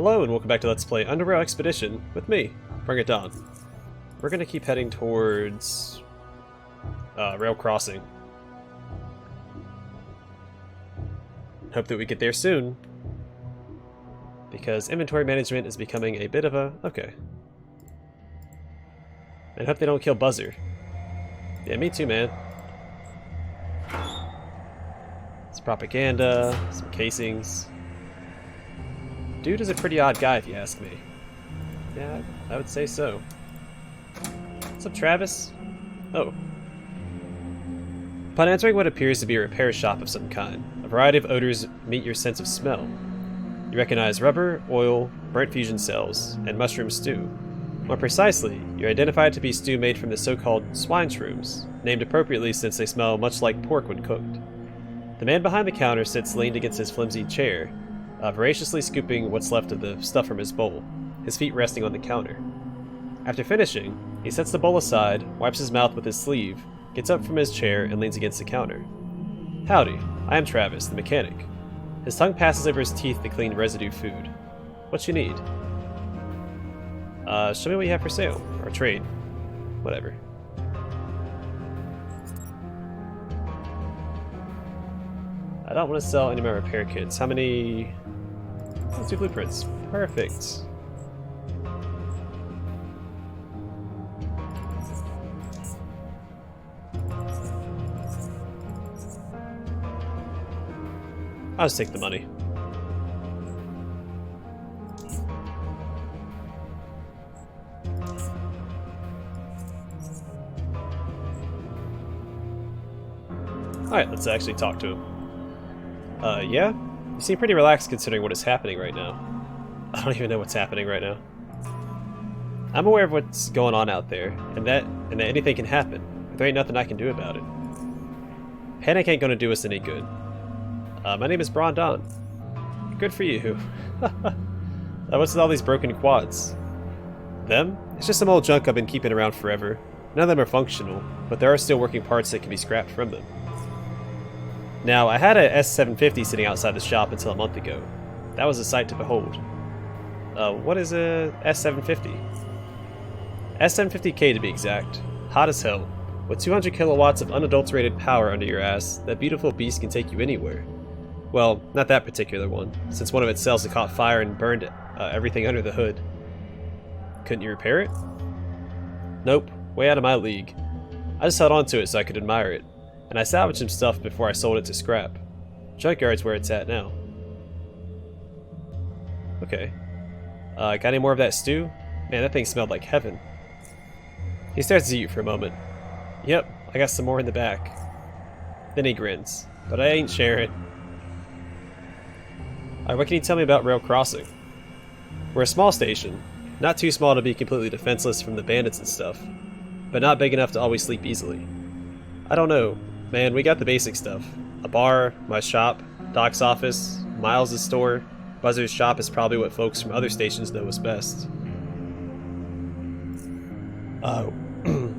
Hello and welcome back to Let's Play UnderRail Expedition with me, BringItDon. We're gonna keep heading towards rail crossing. Hope that we get there soon, because inventory management is becoming a bit of a okay. And hope they don't kill Buzzer. Yeah, me too, man. Some propaganda, some casings. Dude is a pretty odd guy, if you ask me. Yeah, I would say so. What's up, Travis? Oh. Upon entering what appears to be a repair shop of some kind, a variety of odors meet your sense of smell. You recognize rubber, oil, burnt fusion cells, and mushroom stew. More precisely, you're identified to be stew made from the so-called swine shrooms, named appropriately since they smell much like pork when cooked. The man behind the counter sits leaned against his flimsy chair, voraciously scooping what's left of the stuff from his bowl, his feet resting on the counter. After finishing, he sets the bowl aside, wipes his mouth with his sleeve, gets up from his chair, and leans against the counter. Howdy, I am Travis, the mechanic. His tongue passes over his teeth to clean residue food. What you need? Show me what you have for sale, or trade. Whatever. I don't want to sell any of my repair kits. How many? Oh, 2 blueprints. Perfect. I'll just take the money. Alright, let's actually talk to him. Yeah? You seem pretty relaxed considering what is happening right now. I don't even know what's happening right now. I'm aware of what's going on out there, and that anything can happen, but there ain't nothing I can do about it. Panic ain't gonna do us any good. My name is BringItDon. Good for you. What's with all these broken quads? Them? It's just some old junk I've been keeping around forever. None of them are functional, but there are still working parts that can be scrapped from them. Now, I had a S750 sitting outside the shop until a month ago. That was a sight to behold. What is a S750? S750K to be exact. Hot as hell. With 200 kilowatts of unadulterated power under your ass, that beautiful beast can take you anywhere. Well, not that particular one, since one of its cells had caught fire and burned everything under the hood. Couldn't you repair it? Nope, way out of my league. I just held on to it so I could admire it, and I salvaged some stuff before I sold it to scrap. Junkyard's where it's at now. Okay. Got any more of that stew? Man, that thing smelled like heaven. He stares at you for a moment. Yep, I got some more in the back. Then he grins. But I ain't sharing. Alright, what can you tell me about rail crossing? We're a small station. Not too small to be completely defenseless from the bandits and stuff. But not big enough to always sleep easily. I don't know. Man, we got the basic stuff. A bar, my shop, Doc's office, Miles' store. Buzzer's shop is probably what folks from other stations know is best.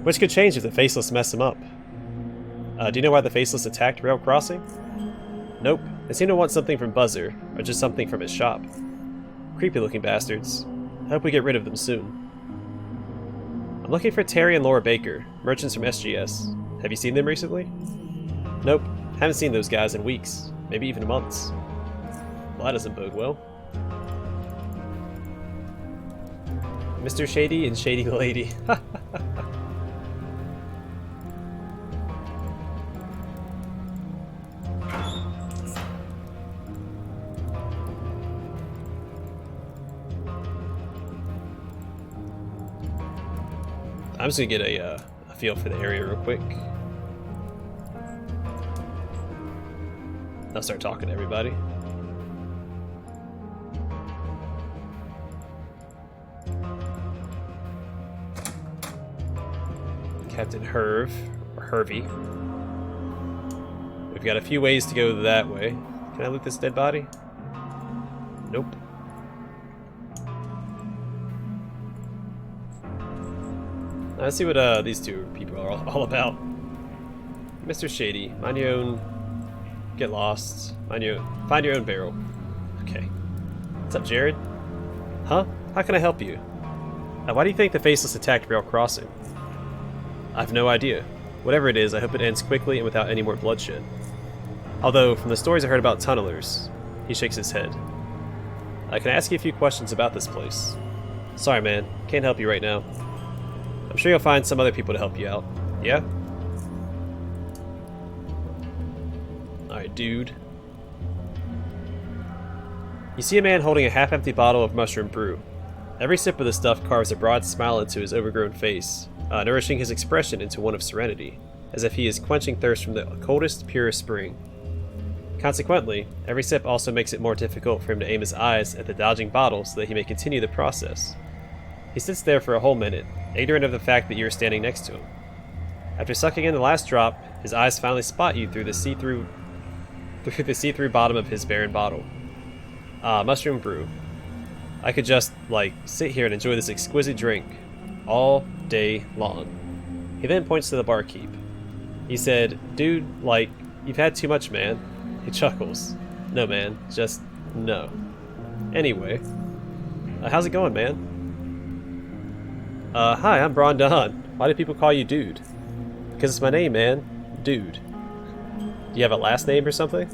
Which could change if the Faceless mess him up. Do you know why the Faceless attacked rail crossing? Nope. They seem to want something from Buzzer, or just something from his shop. Creepy looking bastards. I hope we get rid of them soon. I'm looking for Terry and Laura Baker, merchants from SGS. Have you seen them recently? Nope. Haven't seen those guys in weeks, maybe even months. Well, that doesn't bode well. Mr. Shady and Shady Lady. I'm just gonna get a feel for the area real quick. I'll start talking to everybody. Captain Herve, or Herve. We've got a few ways to go that way. Can I loot this dead body? Nope. Let's see what these two people are all about. Mr. Shady, mind your own. Get lost. Find your own barrel. Okay. What's up, Jared? Huh? How can I help you? Why do you think the Faceless attacked Rail Crossing? I've no idea. Whatever it is, I hope it ends quickly and without any more bloodshed. Although, from the stories I heard about tunnelers, he shakes his head. Can I ask you a few questions about this place? Sorry, man. Can't help you right now. I'm sure you'll find some other people to help you out. Yeah? Alright, dude. You see a man holding a half-empty bottle of mushroom brew. Every sip of the stuff carves a broad smile into his overgrown face, nourishing his expression into one of serenity, as if he is quenching thirst from the coldest, purest spring. Consequently, every sip also makes it more difficult for him to aim his eyes at the dodging bottle so that he may continue the process. He sits there for a whole minute, ignorant of the fact that you are standing next to him. After sucking in the last drop, his eyes finally spot you through the see-through bottom of his barren bottle. Mushroom brew. I could just, sit here and enjoy this exquisite drink all day long. He then points to the barkeep. He said, dude, you've had too much, man. He chuckles. No, man, just no. Anyway, how's it going, man? Hi, I'm BringItDon. Why do people call you dude? Because it's my name, man. Dude. Do you have a last name or something?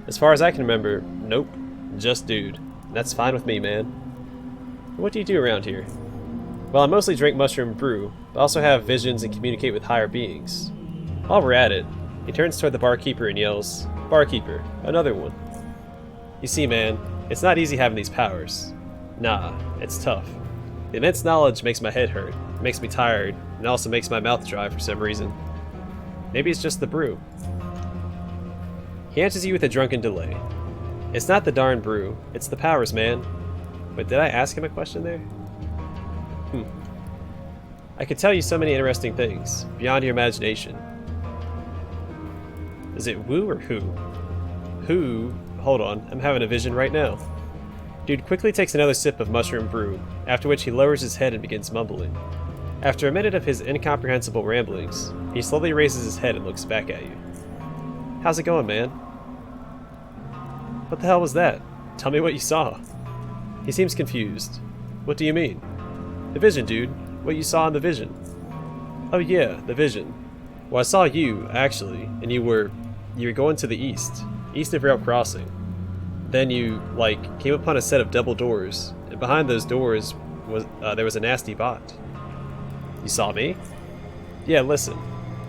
As far as I can remember, nope. Just dude. That's fine with me, man. What do you do around here? Well, I mostly drink mushroom brew, but also have visions and communicate with higher beings. While we're at it, he turns toward the barkeeper and yells, Barkeeper, another one. You see, man, it's not easy having these powers. Nah, it's tough. The immense knowledge makes my head hurt, it makes me tired, and also makes my mouth dry for some reason. Maybe it's just the brew. He answers you with a drunken delay. It's not the darn brew, it's the powers, man. Wait, did I ask him a question there? I could tell you so many interesting things, beyond your imagination. Is it woo or who? Who? Hold on, I'm having a vision right now. Dude quickly takes another sip of mushroom brew, after which he lowers his head and begins mumbling. After a minute of his incomprehensible ramblings, he slowly raises his head and looks back at you. How's it going, man? What the hell was that? Tell me what you saw. He seems confused. What do you mean? The vision, dude. What you saw in the vision. Oh yeah, the vision. Well, I saw you, actually, and you were going to the east of Rail Crossing. Then you, came upon a set of double doors, and behind those doors was there was a nasty bot. You saw me? Yeah, listen.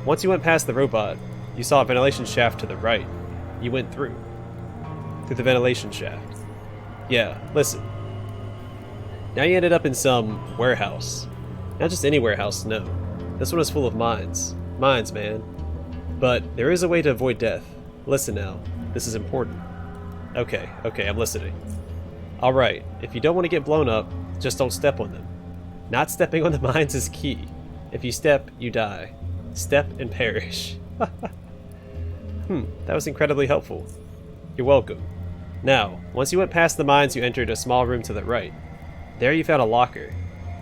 Once you went past the robot, you saw a ventilation shaft to the right. You went through the ventilation shaft. Yeah, listen. Now you ended up in some warehouse. Not just any warehouse, no. This one is full of mines. Mines, man. But there is a way to avoid death. Listen now. This is important. Okay, I'm listening. Alright, if you don't want to get blown up, just don't step on them. Not stepping on the mines is key. If you step, you die. Step and perish. That was incredibly helpful. You're welcome. Now, once you went past the mines, you entered a small room to the right. There you found a locker.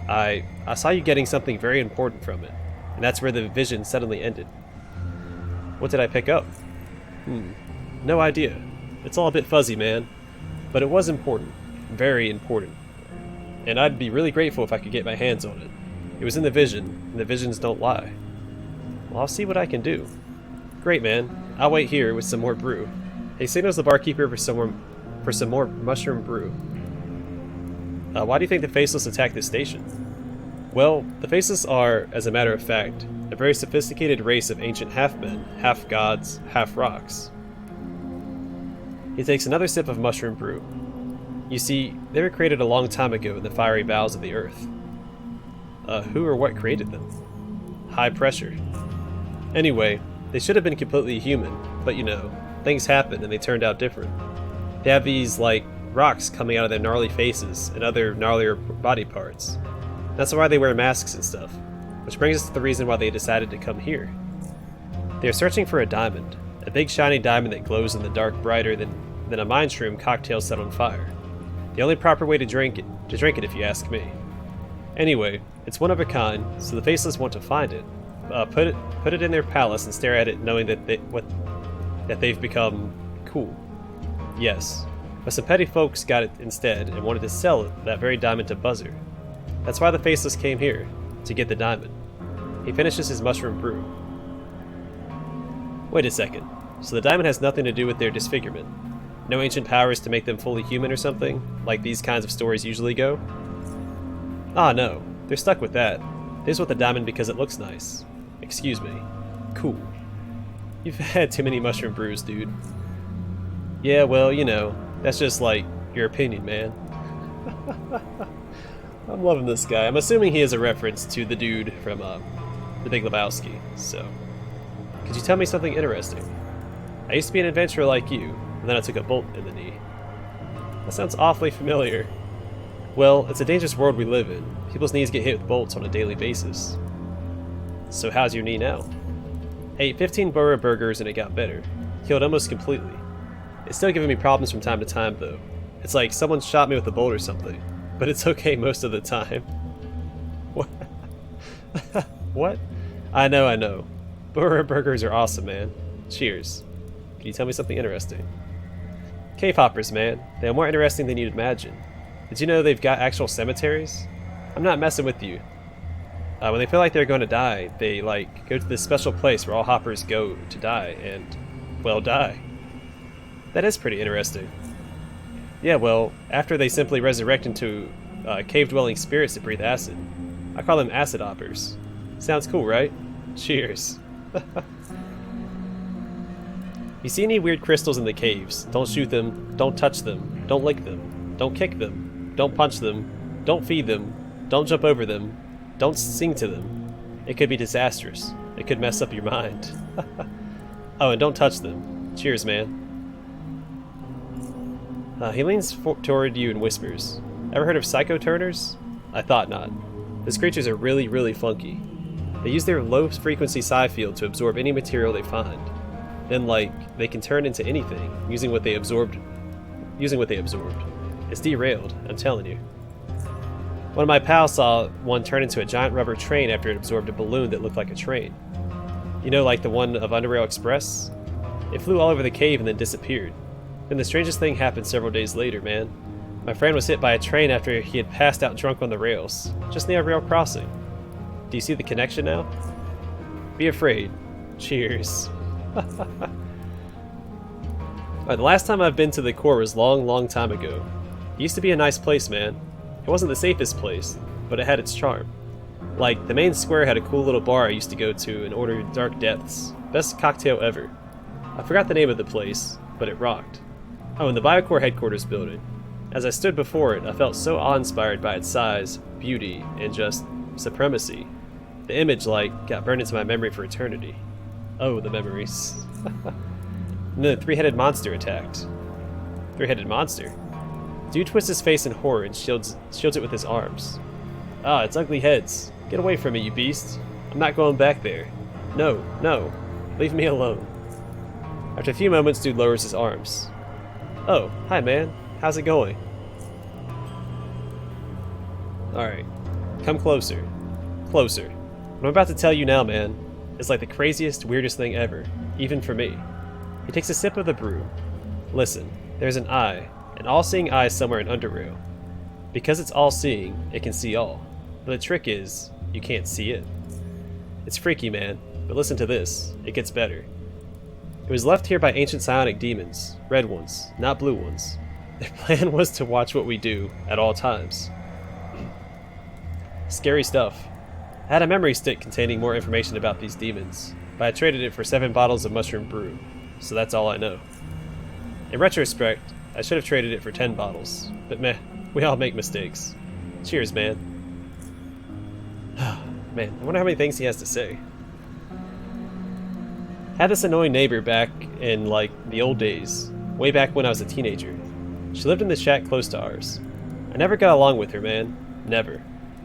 I saw you getting something very important from it, and that's where the vision suddenly ended. What did I pick up? No idea. It's all a bit fuzzy, man. But it was important. Very important. And I'd be really grateful if I could get my hands on it. It was in the vision, and the visions don't lie. Well, I'll see what I can do. Great, man. I'll wait here with some more brew. He signals the barkeeper for some more mushroom brew. Why do you think the Faceless attacked this station? Well, the Faceless are, as a matter of fact, a very sophisticated race of ancient half-men, half-gods, half-rocks. He takes another sip of mushroom brew. You see, they were created a long time ago in the fiery bowels of the earth. Who or what created them? High pressure. Anyway, they should have been completely human, but things happen and they turned out different. They have these, rocks coming out of their gnarly faces and other gnarlier body parts. That's why they wear masks and stuff, which brings us to the reason why they decided to come here. They are searching for a diamond, a big shiny diamond that glows in the dark brighter than a mine shroom cocktail set on fire. The only proper way to drink it if you ask me. Anyway, it's one of a kind, so the Faceless want to find it, put it in their palace and stare at it knowing that they've become cool. Yes, But some petty folks got it instead and wanted to sell that very diamond to Buzzer. That's why the Faceless came here, to get the diamond. He finishes his mushroom brew. Wait a second. So the diamond has nothing to do with their disfigurement? No ancient powers to make them fully human or something, like these kinds of stories usually go? Ah, no. They're stuck with that. They just want the diamond because it looks nice. Excuse me. Cool. You've had too many mushroom brews, dude. Yeah, well, you know, that's just like your opinion, man. I'm loving this guy. I'm assuming he is a reference to the dude from The Big Lebowski, so... Could you tell me something interesting? I used to be an adventurer like you, and then I took a bolt in the knee. That sounds awfully familiar. Well, it's a dangerous world we live in. People's knees get hit with bolts on a daily basis. So how's your knee now? I ate 15 burger burgers and it got better. Healed almost completely. It's still giving me problems from time to time, though. It's like someone shot me with a bolt or something. But it's okay most of the time. What? What? I know. Burger burgers are awesome, man. Cheers. Can you tell me something interesting? Cave hoppers, man. They are more interesting than you'd imagine. Did you know they've got actual cemeteries? I'm not messing with you. When they feel like they're going to die, they, like, go to this special place where all hoppers go to die, and, well, die. That is pretty interesting. Yeah, well, after they simply resurrect into cave-dwelling spirits that breathe acid. I call them acid hoppers. Sounds cool, right? Cheers. You see any weird crystals in the caves? Don't shoot them, don't touch them, don't lick them, don't kick them, don't punch them, don't feed them, don't jump over them, don't sing to them. It could be disastrous. It could mess up your mind. Oh, and don't touch them. Cheers, man. He leans toward you and whispers, Ever heard of psychoturners? I thought not. These creatures are really, really funky. They use their low-frequency psi field to absorb any material they find. Then, like, they can turn into anything, using what they absorbed. It's derailed, I'm telling you. One of my pals saw one turn into a giant rubber train after it absorbed a balloon that looked like a train. You know, like the one of UnderRail Express? It flew all over the cave and then disappeared. Then the strangest thing happened several days later, man. My friend was hit by a train after he had passed out drunk on the rails, just near a rail crossing. Do you see the connection now? Be afraid. Cheers. Alright, the last time I've been to the core was long time ago. It used to be a nice place, man. It wasn't the safest place, but it had its charm. Like, the main square had a cool little bar I used to go to and order Dark Depths. Best cocktail ever. I forgot the name of the place, but it rocked. Oh, and the Biocore headquarters building. As I stood before it, I felt so awe-inspired by its size, beauty, and just supremacy. The image, like, got burned into my memory for eternity. Oh, the memories. And then the three-headed monster attacked. Three-headed monster? Dude twists his face in horror and shields it with his arms. Ah, it's ugly heads. Get away from me, you beast. I'm not going back there. No. Leave me alone. After a few moments, dude lowers his arms. Oh, hi man. How's it going? Alright. Come closer. Closer. What I'm about to tell you now, man, is like the craziest, weirdest thing ever. Even for me. He takes a sip of the brew. Listen, there's an eye. An all-seeing eye somewhere in UnderRail. Because it's all-seeing, it can see all. But the trick is, you can't see it. It's freaky, man, but listen to this. It gets better. It was left here by ancient psionic demons. Red ones, not blue ones. Their plan was to watch what we do, at all times. Scary stuff. I had a memory stick containing more information about these demons, but I traded it for 7 bottles of mushroom brew, so that's all I know. In retrospect, I should have traded it for 10 bottles, but meh, we all make mistakes. Cheers, man. Man, I wonder how many things he has to say. I had this annoying neighbor back in, like, the old days, way back when I was a teenager. She lived in the shack close to ours. I never got along with her, man. Never.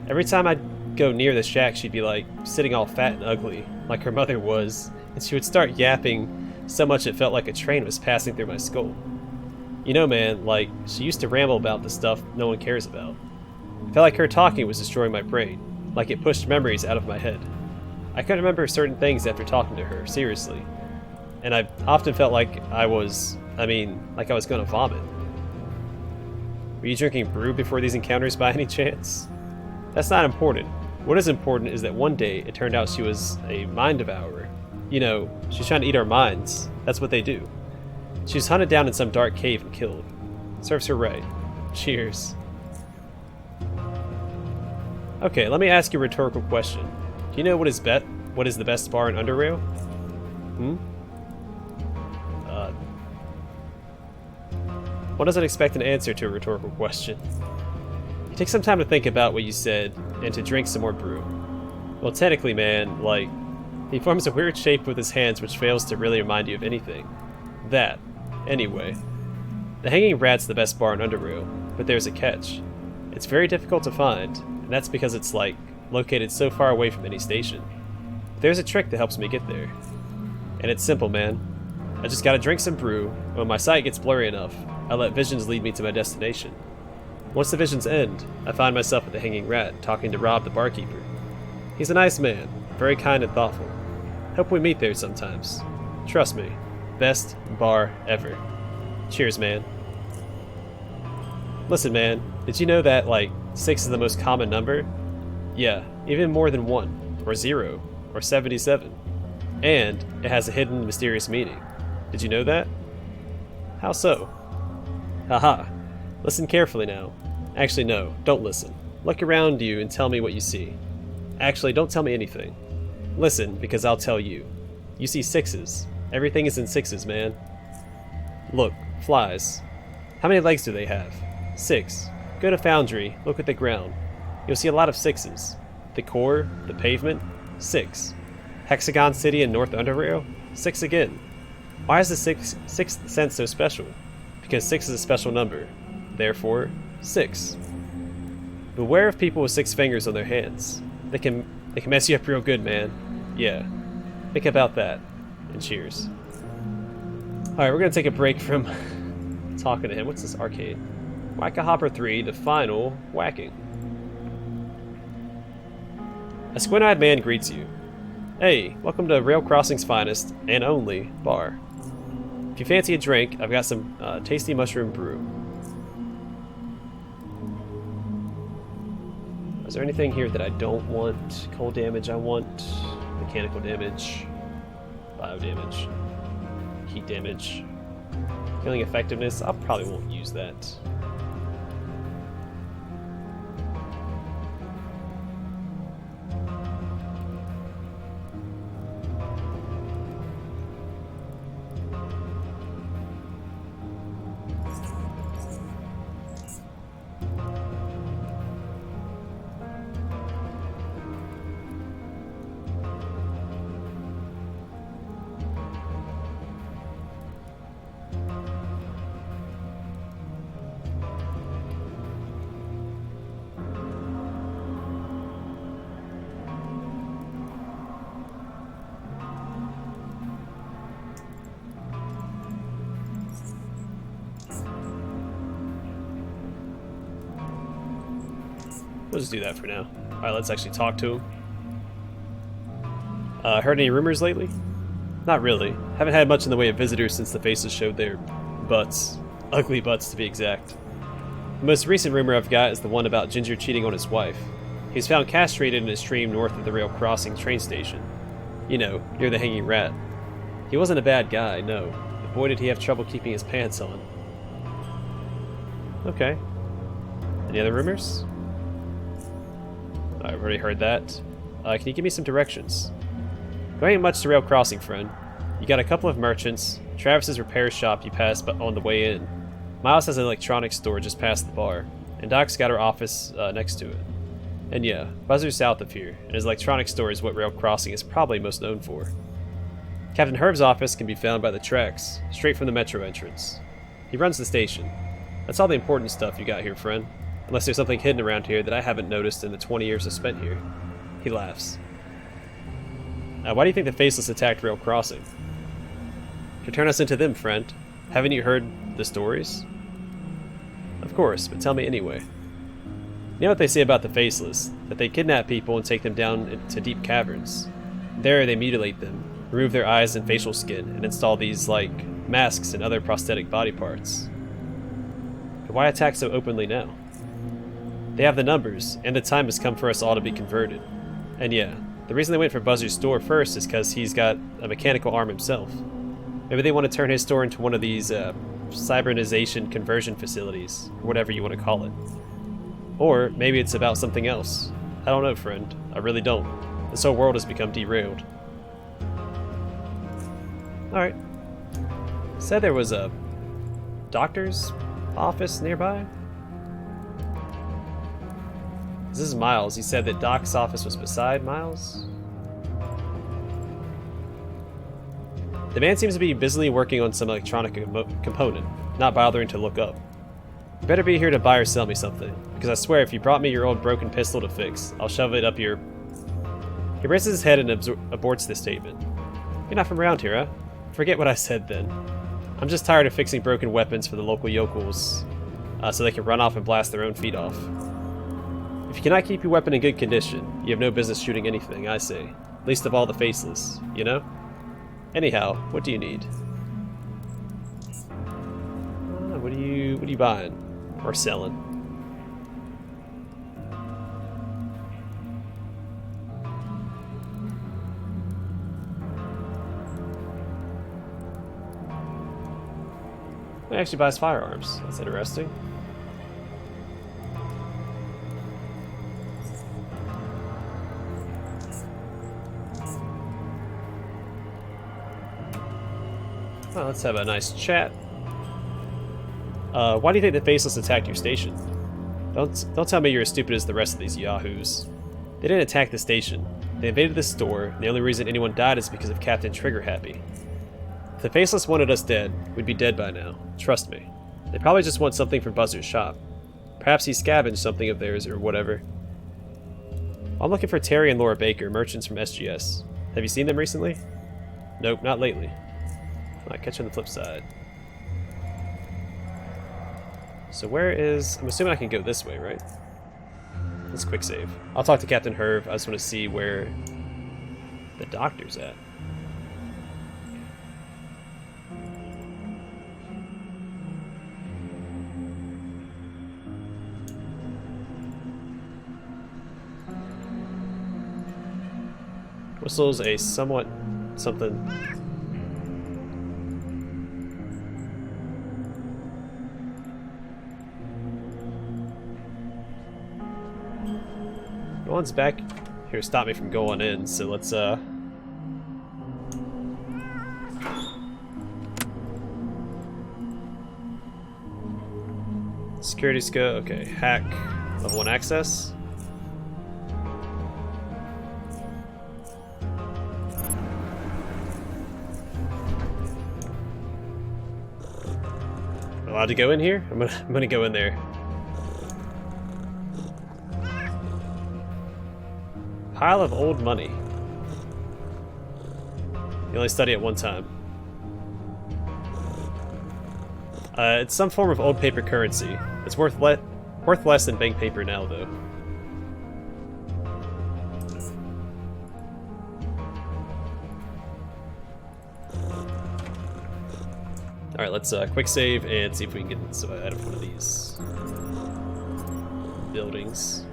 Every time I'd go near the shack, she'd be, like, sitting all fat and ugly, like her mother was, and she would start yapping so much it felt like a train was passing through my skull. You know, man, like, she used to ramble about the stuff no one cares about. It felt like her talking was destroying my brain, like it pushed memories out of my head. I couldn't remember certain things after talking to her, seriously. And I often felt like I was gonna vomit. Were you drinking brew before these encounters by any chance? That's not important. What is important is that one day it turned out she was a mind devourer. You know, she's trying to eat our minds. That's what they do. She was hunted down in some dark cave and killed. Serves her right. Cheers. Okay, let me ask you a rhetorical question. Do you know what is the best bar in UnderRail? One doesn't expect an answer to a rhetorical question. You take some time to think about what you said and to drink some more brew. Well, technically, man, like, he forms a weird shape with his hands which fails to really remind you of anything. That, anyway. The Hanging Rat's the best bar in UnderRail, but there's a catch. It's very difficult to find, and that's because it's, like, located so far away from any station. But there's a trick that helps me get there. And it's simple, man. I just gotta drink some brew, and when my sight gets blurry enough, I let visions lead me to my destination. Once the visions end, I find myself at the Hanging Rat, talking to Rob the barkeeper. He's a nice man, very kind and thoughtful. Hope we meet there sometimes. Trust me, best bar ever. Cheers, man. Listen, man, did you know that, like, 6 is the most common number? Yeah, even more than 1, or 0, or 77. And it has a hidden, mysterious meaning. Did you know that? How so? Haha. Listen carefully now. Actually, no, don't listen. Look around you and tell me what you see. Actually, don't tell me anything. Listen, because I'll tell you. You see 6s. Everything is in 6s, man. Look, flies. How many legs do they have? 6. Go to Foundry, look at the ground. You'll see a lot of 6s. The core, the pavement, 6. Hexagon City in North UnderRail, 6 again. Why is the sixth sense so special? Because 6 is a special number. Therefore, 6. Beware of people with 6 fingers on their hands. They can mess you up real good, man. Yeah. Think about that. And cheers. Alright, we're gonna take a break from talking to him. What's this arcade? Whack-a-Hopper 3, the final whacking. A squint-eyed man greets you. Hey, welcome to Rail Crossing's finest, and only, bar. If you fancy a drink, I've got some tasty mushroom brew. Is there anything here that I don't want? Cold damage I want. Mechanical damage. Bio damage. Heat damage. Healing effectiveness, I probably won't use that. We'll just do that for now. Alright, let's actually talk to him. Heard any rumors lately? Not really. Haven't had much in the way of visitors since the Faceless showed their butts. Ugly butts, to be exact. The most recent rumor I've got is the one about Ginger cheating on his wife. He's found castrated in a stream north of the Rail Crossing train station. You know, near the Hanging Rat. He wasn't a bad guy, no. But boy did he have trouble keeping his pants on. Okay. Any other rumors? I've already heard that. Can you give me some directions? There ain't much to Rail Crossing, friend. You got a couple of merchants, Travis's repair shop you passed on the way in. Miles has an electronics store just past the bar, and Doc's got her office next to it. And yeah, Buzzer's south of here, and his electronics store is what Rail Crossing is probably most known for. Captain Herve's office can be found by the tracks, straight from the metro entrance. He runs the station. That's all the important stuff you got here, friend. Unless there's something hidden around here that I haven't noticed in the 20 years I've spent here. He laughs. Why do you think the Faceless attacked Rail Crossing? To turn us into them, friend. Haven't you heard the stories? Of course, but tell me anyway. You know what they say about the Faceless? That they kidnap people and take them down into deep caverns. There they mutilate them, remove their eyes and facial skin, and install these, like, masks and other prosthetic body parts. Why attack so openly now? They have the numbers, and the time has come for us all to be converted. And yeah, the reason they went for Buzzard's store first is because he's got a mechanical arm himself. Maybe they want to turn his store into one of these cybernization conversion facilities, or whatever you want to call it. Or maybe it's about something else. I don't know, friend. I really don't. This whole world has become derailed. Alright. Said there was a doctor's office nearby? This is Miles. He said that Doc's office was beside Miles. The man seems to be busily working on some electronic component, not bothering to look up. You better be here to buy or sell me something, because I swear if you brought me your old broken pistol to fix, I'll shove it up your... He raises his head and aborts this statement. You're not from around here, huh? Forget what I said then. I'm just tired of fixing broken weapons for the local yokels, so they can run off and blast their own feet off. If you cannot keep your weapon in good condition, you have no business shooting anything, I say. Least of all the Faceless, you know? Anyhow, what do you need? What are you buying? Or selling? He actually buys firearms. That's interesting. Well, let's have a nice chat. Why do you think the Faceless attacked your station? Don't tell me you're as stupid as the rest of these yahoos. They didn't attack the station. They invaded the store, and the only reason anyone died is because of Captain Trigger Happy. If the Faceless wanted us dead, we'd be dead by now. Trust me. They probably just want something from Buzzard's shop. Perhaps he scavenged something of theirs or whatever. I'm looking for Terry and Laura Baker, merchants from SGS. Have you seen them recently? Nope, not lately. I'll catch you on the flip side. So where is... I'm assuming I can go this way, right? Let's quick save. I'll talk to Captain Herve. I just want to see where the doctor's at. Whistles a somewhat something. No one's back here to stop me from going in, so let's security scope, okay, hack, level 1 access. Allowed to go in here? I'm gonna go in there. Pile of old money. You only study at one time. It's some form of old paper currency. It's worth less than bank paper now, though. Alright, let's quick save and see if we can get out of one of these buildings.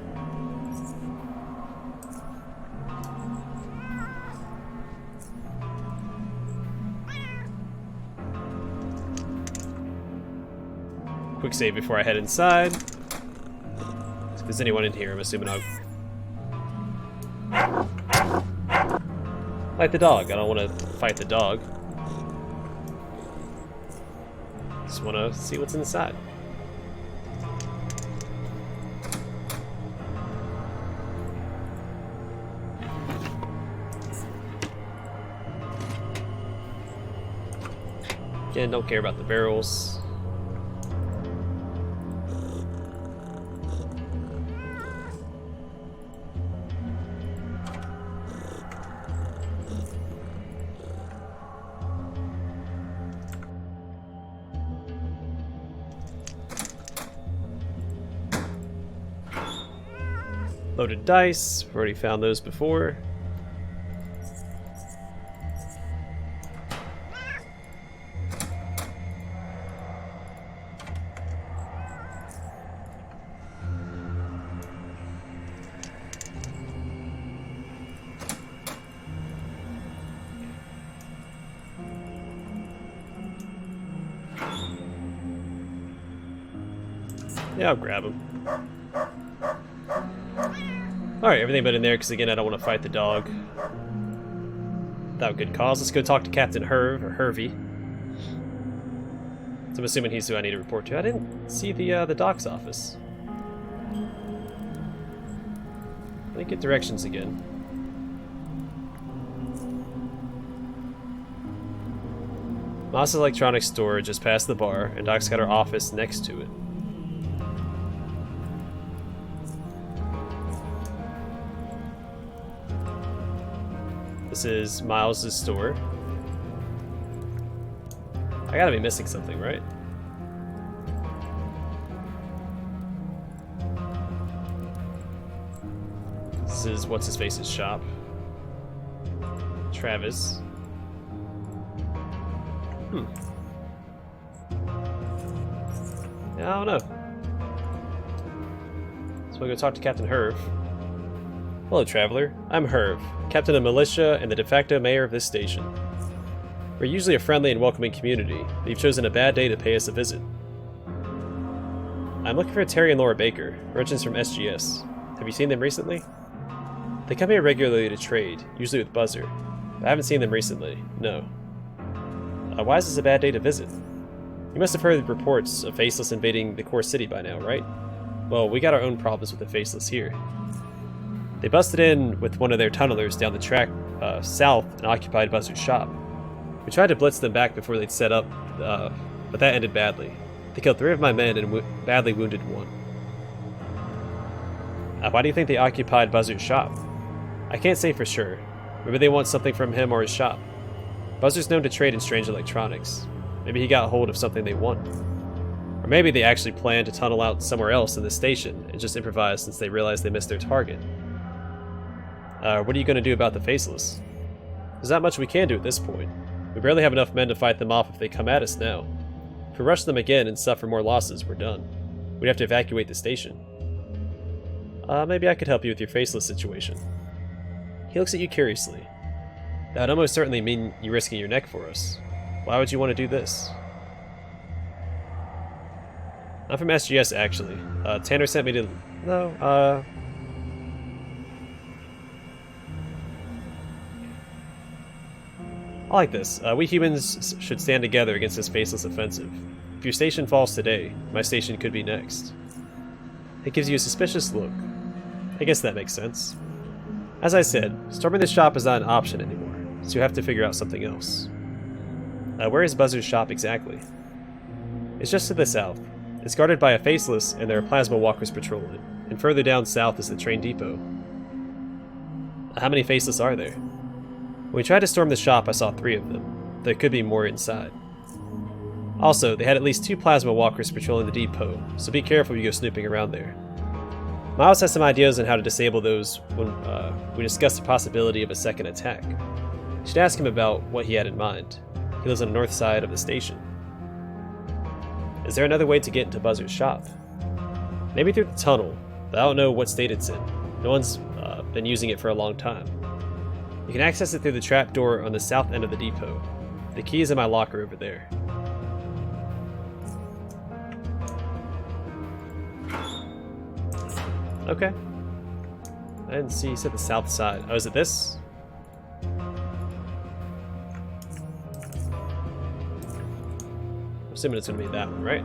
Quick save before I head inside. If there's anyone in here, I'm assuming I'll... Like the dog. I don't want to fight the dog. Just want to see what's inside. Again, don't care about the barrels. Loaded dice, we've already found those before. Yeah, I'll grab him. Alright, everything but in there, because again, I don't want to fight the dog. Without good cause. Let's go talk to Captain Herve, or Hervey. So I'm assuming he's who I need to report to. I didn't see the doc's office. Let me get directions again. Moss Electronics Store just past the bar, and Doc's got her office next to it. This is Miles' store. I gotta be missing something, right? This is what's-his-face's shop. Travis. Yeah, I don't know. So we'll go talk to Captain Herve. Hello, traveler. I'm Herve, captain of militia and the de facto mayor of this station. We're usually a friendly and welcoming community, but you've chosen a bad day to pay us a visit. I'm looking for Terry and Laura Baker, merchants from SGS. Have you seen them recently? They come here regularly to trade, usually with Buzzer, but I haven't seen them recently, no. Why is this a bad day to visit? You must have heard reports of Faceless invading the core city by now, right? Well, we got our own problems with the Faceless here. They busted in with one of their tunnelers down the track south and occupied Buzzard's shop. We tried to blitz them back before they'd set up, but that ended badly. They killed 3 of my men and badly wounded 1. Why do you think they occupied Buzzard's shop? I can't say for sure. Maybe they want something from him or his shop. Buzzard's known to trade in strange electronics. Maybe he got hold of something they want. Or maybe they actually planned to tunnel out somewhere else in the station and just improvised since they realized they missed their target. What are you going to do about the Faceless? There's not much we can do at this point. We barely have enough men to fight them off if they come at us now. If we rush them again and suffer more losses, we're done. We'd have to evacuate the station. Maybe I could help you with your Faceless situation. He looks at you curiously. That would almost certainly mean you risking your neck for us. Why would you want to do this? I'm from SGS, actually. Tanner sent me to... No, I like this. We humans should stand together against this Faceless offensive. If your station falls today, my station could be next. It gives you a suspicious look. I guess that makes sense. As I said, storming the shop is not an option anymore, so you have to figure out something else. Where is Buzzard's shop exactly? It's just to the south. It's guarded by a Faceless, and there are plasma walkers patrolling it. And further down south is the train depot. How many Faceless are there? When we tried to storm the shop, I saw 3 of them. There could be more inside. Also, they had at least 2 plasma walkers patrolling the depot, so be careful when you go snooping around there. Miles has some ideas on how to disable those when we discussed the possibility of a second attack. You should ask him about what he had in mind. He lives on the north side of the station. Is there another way to get into Buzzard's shop? Maybe through the tunnel, but I don't know what state it's in. No one's been using it for a long time. You can access it through the trap door on the south end of the depot. The key is in my locker over there. Okay. I didn't see, you said the south side. Oh, is it this? I'm assuming it's going to be that one, right?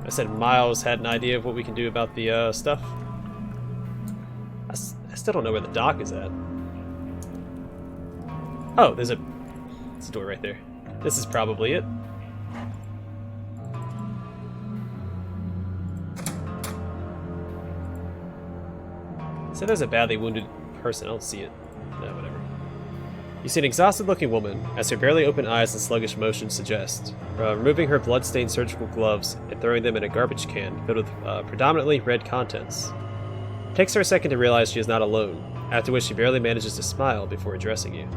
I said Miles had an idea of what we can do about the stuff. I still don't know where the dock is at. Oh, there's a door right there. This is probably it. So there's a badly wounded person. I don't see it. No, whatever. You see an exhausted-looking woman, as her barely open eyes and sluggish motions suggest, removing her blood-stained surgical gloves and throwing them in a garbage can filled with predominantly red contents. It takes her a second to realize she is not alone, after which she barely manages to smile before addressing you.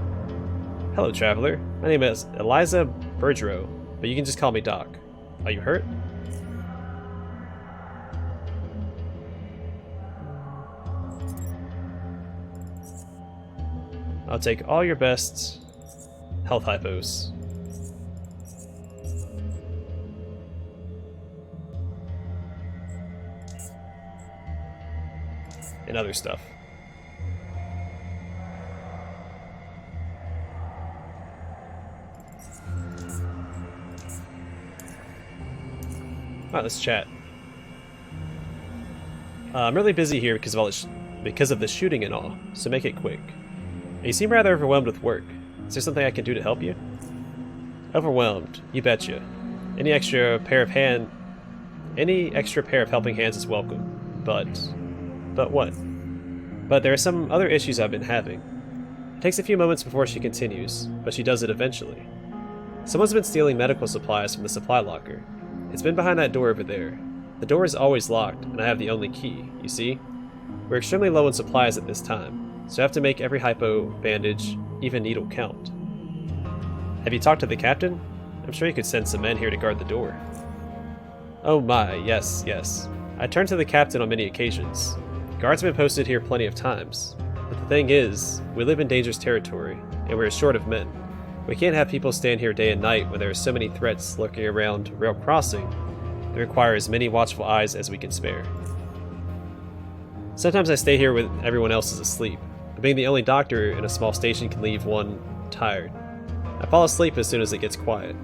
Hello, traveler. My name is Eliza Bergerow, but you can just call me Doc. Are you hurt? I'll take all your best health hypos. and other stuff. Alright, let's chat. I'm really busy here because of all this because of the shooting and all, so make it quick. You seem rather overwhelmed with work. Is there something I can do to help you? Overwhelmed, you betcha. Any extra pair of helping hands is welcome. But what? But there are some other issues I've been having. It takes a few moments before she continues, but she does it eventually. Someone's been stealing medical supplies from the supply locker. It's been behind that door over there. The door is always locked, and I have the only key, you see? We're extremely low on supplies at this time, so I have to make every hypo, bandage, even needle count. Have you talked to the captain? I'm sure you could send some men here to guard the door. Oh my, yes. I turned to the captain on many occasions. Guards have been posted here plenty of times. But the thing is, we live in dangerous territory, and we're short of men. We can't have people stand here day and night when there are so many threats lurking around Rail Crossing that require as many watchful eyes as we can spare. Sometimes I stay here when everyone else is asleep, but being the only doctor in a small station can leave one tired. I fall asleep as soon as it gets quiet.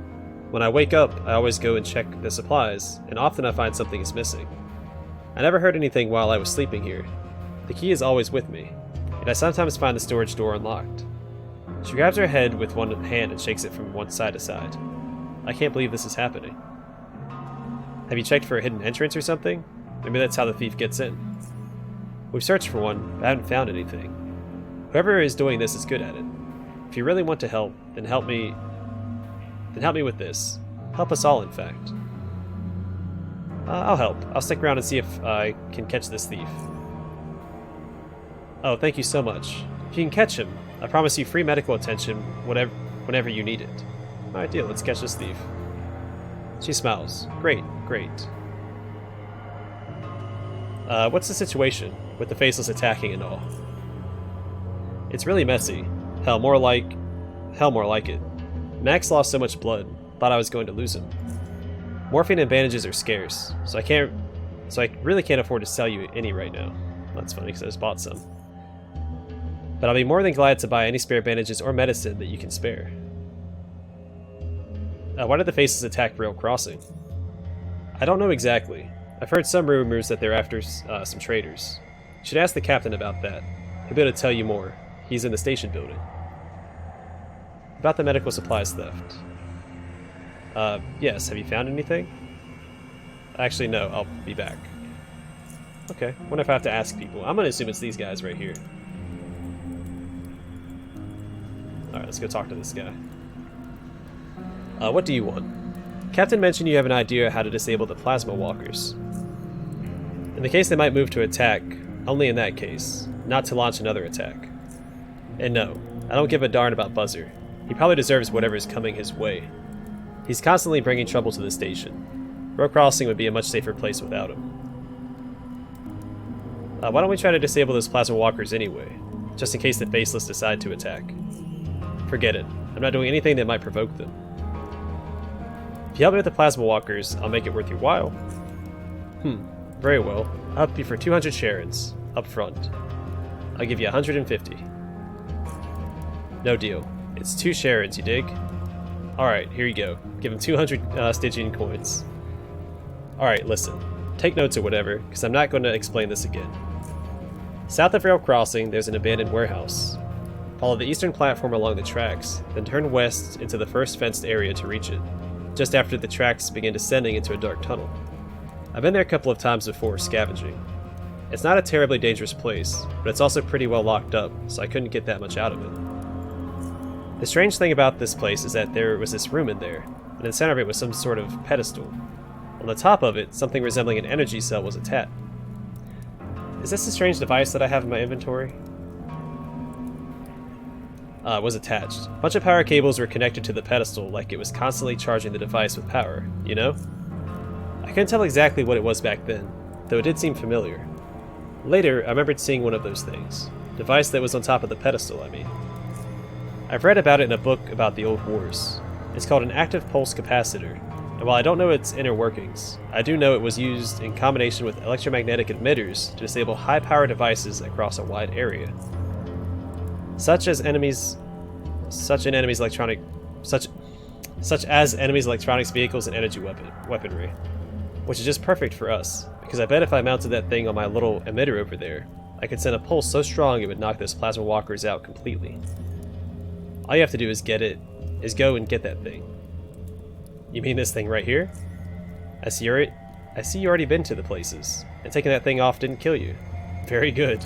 When I wake up, I always go and check the supplies, and often I find something is missing. I never heard anything while I was sleeping here. The key is always with me, and I sometimes find the storage door unlocked. She grabs her head with one hand and shakes it from one side to side. I can't believe this is happening. Have you checked for a hidden entrance or something? Maybe that's how the thief gets in. We've searched for one, but haven't found anything. Whoever is doing this is good at it. If you really want to help, then help me with this. Help us all, in fact. I'll help. I'll stick around and see if I can catch this thief. Oh, thank you so much. If you can catch him, I promise you free medical attention whenever you need it. Alright, deal. Let's catch this thief. She smiles. Great. What's the situation with the Faceless attacking and all? It's really messy. Hell, more like it. Max lost so much blood, thought I was going to lose him. Morphine and bandages are scarce, so I really can't afford to sell you any right now. That's funny because I just bought some. But I'll be more than glad to buy any spare bandages or medicine that you can spare. Why did the Faceless attack Rail Crossing? I don't know exactly. I've heard some rumors that they're after some traders. You should ask the captain about that. He'll be able to tell you more. He's in the station building. About the medical supplies theft. Yes, have you found anything? Actually, no, I'll be back. Okay, wonder if I have to ask people. I'm gonna assume it's these guys right here. Alright, let's go talk to this guy. What do you want? Captain mentioned you have an idea how to disable the plasma walkers. In the case they might move to attack, only in that case, not to launch another attack. And no, I don't give a darn about Buzzer. He probably deserves whatever is coming his way. He's constantly bringing trouble to the station. Rail Crossing would be a much safer place without him. Why don't we try to disable those plasma walkers anyway, just in case the Faceless decide to attack? Forget it. I'm not doing anything that might provoke them. If you help me with the plasma walkers, I'll make it worth your while. Very well. I'll help you for 200 Sharons, up front. I'll give you 150. No deal. It's 2 Sharons, you dig? Alright, here you go. Give him 200 Stygian coins. Alright, listen. Take notes or whatever, because I'm not going to explain this again. South of Rail Crossing, there's an abandoned warehouse. Follow the eastern platform along the tracks, then turn west into the first fenced area to reach it, just after the tracks begin descending into a dark tunnel. I've been there a couple of times before, scavenging. It's not a terribly dangerous place, but it's also pretty well locked up, so I couldn't get that much out of it. The strange thing about this place is that there was this room in there, and in the center of it was some sort of pedestal. On the top of it, something resembling an energy cell was attached. Is this a strange device that I have in my inventory? Was attached. A bunch of power cables were connected to the pedestal like it was constantly charging the device with power, you know? I couldn't tell exactly what it was back then, though it did seem familiar. Later, I remembered seeing one of those things. Device that was on top of the pedestal, I mean. I've read about it in a book about the old wars. It's called an active pulse capacitor. And while I don't know its inner workings, I do know it was used in combination with electromagnetic emitters to disable high-power devices across a wide area. Such as enemies electronics vehicles and energy weaponry. Which is just perfect for us, because I bet if I mounted that thing on my little emitter over there, I could send a pulse so strong it would knock those plasma walkers out completely. All you have to do is go and get that thing. You mean this thing right here? I see you already been to the places, and taking that thing off didn't kill you. Very good.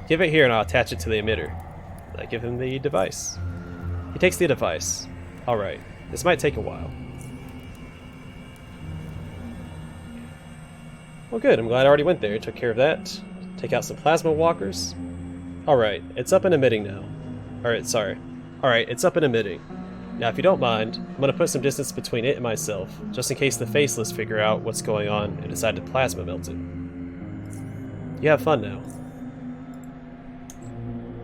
Give it here and I'll attach it to the emitter. I give him the device. He takes the device. Alright, this might take a while. Well good, I'm glad I already went there, took care of that. Take out some plasma walkers. Alright, it's up and emitting now. Alright, it's up and emitting. Now if you don't mind, I'm going to put some distance between it and myself, just in case the Faceless figure out what's going on and decide to plasma melt it. You have fun now.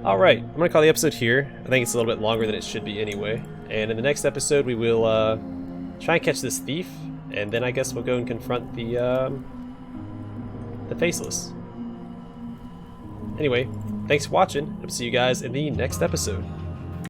Alright, I'm going to call the episode here. I think it's a little bit longer than it should be anyway. And in the next episode we will try and catch this thief, and then I guess we'll go and confront the Faceless. Anyway, thanks for watching. I'll see you guys in the next episode.